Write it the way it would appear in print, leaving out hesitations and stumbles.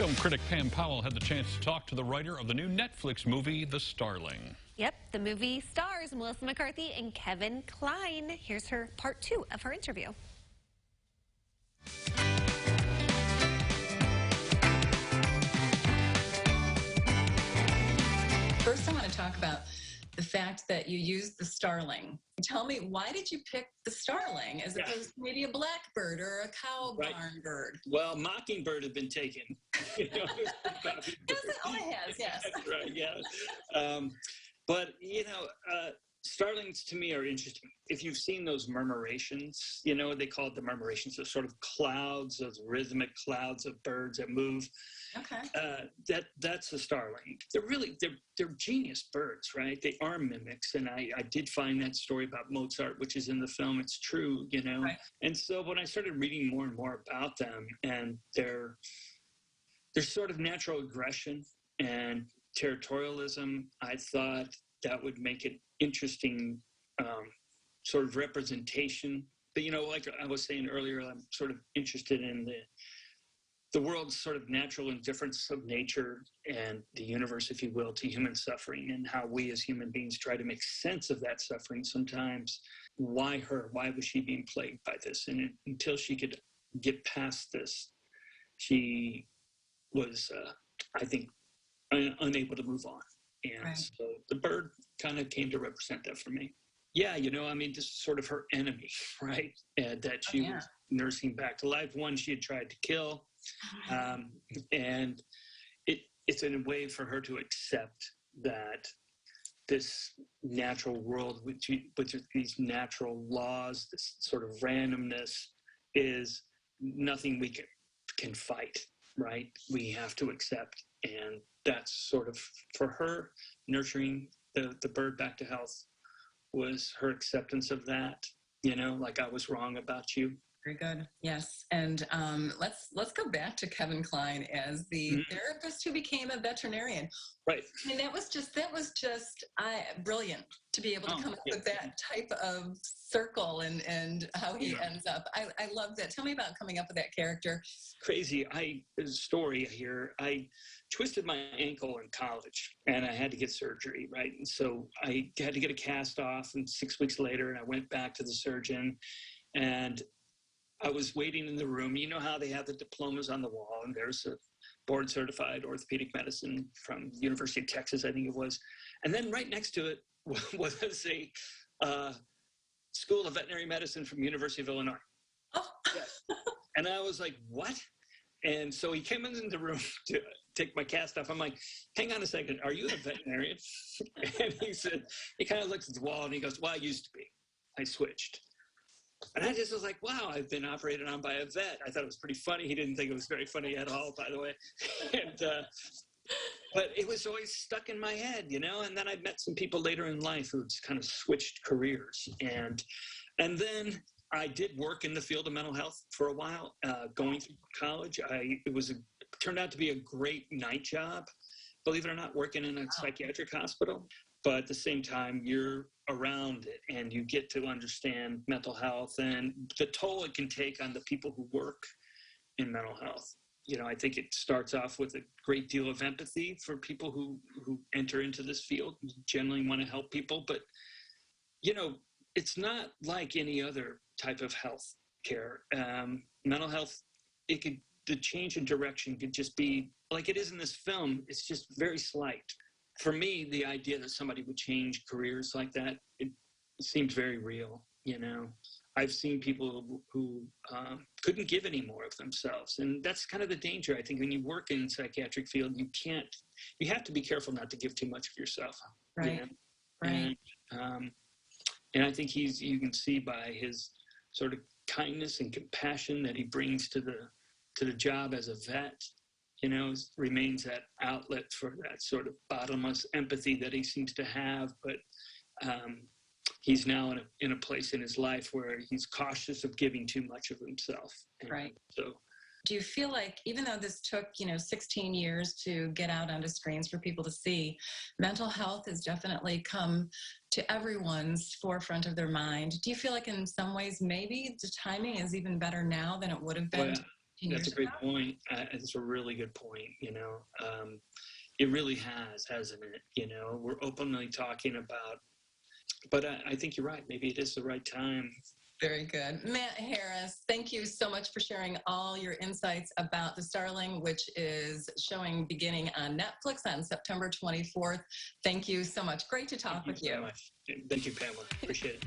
Film critic Pam Powell had the chance to talk to the writer of the new Netflix movie, The Starling. Yep, the movie stars Melissa McCarthy and Kevin Kline. Here's her part 2 of her interview. First, I want to talk about the fact that you used the starling. Tell me, why did you pick the starling as opposed to maybe a blackbird or a cow barn bird? Well, mockingbird had been taken. You know, Yes, it has, yes. That's right, yeah. But, starlings to me are interesting. If you've seen those murmurations, they call it the murmurations, those sort of clouds, those rhythmic clouds of birds that move. Okay. That's a starling. They're genius birds, right? They are mimics, and I did find that story about Mozart, which is in the film. It's true, Right. And so when I started reading more and more about them and their sort of natural aggression and territorialism, I thought that would make it interesting sort of representation. But like I was saying earlier, I'm sort of interested in the world's sort of natural indifference of nature and the universe, if you will, to human suffering, and how we as human beings try to make sense of that suffering sometimes. Why her? Why was she being plagued by this? And until she could get past this, she was, I think, unable to move on. And Right. so the bird kind of came to represent that for me. Yeah, this is sort of her enemy, right? That she was nursing back to life. One she had tried to kill. And it's in a way for her to accept that this natural world with these natural laws, this sort of randomness, is nothing we can fight, right? We have to accept. And that's sort of, for her, nurturing the bird back to health was her acceptance of that, like I was wrong about you. Very good. Yes. And let's go back to Kevin Kline as the therapist who became a veterinarian. Right. I mean, that was just brilliant to be able to come up with that type of circle and how he ends up. I love that. Tell me about coming up with that character. Crazy. There's a story here. I twisted my ankle in college and I had to get surgery, right? And so I had to get a cast off, and 6 weeks later, I went back to the surgeon, and I was waiting in the room. You know how they have the diplomas on the wall, and there's a board-certified orthopedic medicine from the University of Texas, I think it was. And then right next to it was a School of Veterinary Medicine from University of Illinois. Oh. Yes. And I was like, what? And so he came into the room to take my cast off. I'm like, hang on a second, are you a veterinarian? And he kind of looks at the wall and he goes, well, I used to be. I switched. And I just was like, wow, I've been operated on by a vet. I thought it was pretty funny. He didn't think it was very funny at all, by the way. But it was always stuck in my head, and then I met some people later in life who just kind of switched careers. And then I did work in the field of mental health for a while, going through college. It turned out to be a great night job, believe it or not, working in a psychiatric hospital. But at the same time, you're around it and you get to understand mental health and the toll it can take on the people who work in mental health. I think it starts off with a great deal of empathy for people who enter into this field, generally want to help people. But, it's not like any other type of health care. Mental health, the change in direction could just be like it is in this film. It's just very slight. For me, the idea that somebody would change careers like that, it seems very real, I've seen people who couldn't give any more of themselves. And that's kind of the danger, I think, when you work in the psychiatric field. You have to be careful not to give too much of yourself. Right, right. And I think you can see by his sort of kindness and compassion that he brings to the job as a vet, remains that outlet for that sort of bottomless empathy that he seems to have. But he's now in a place in his life where he's cautious of giving too much of himself. Right. So, do you feel like, even though this took, 16 years to get out onto screens for people to see, mental health has definitely come to everyone's forefront of their mind? Do you feel like in some ways maybe the timing is even better now than it would have been That's a great point. It's a really good point. It really has, hasn't it? We're openly talking about, but I think you're right. Maybe it is the right time. Very good. Matt Harris, thank you so much for sharing all your insights about The Starling, which is showing beginning on Netflix on September 24th. Thank you so much. Great to talk with you. Thank you so much. Thank you, Pamela. Appreciate it.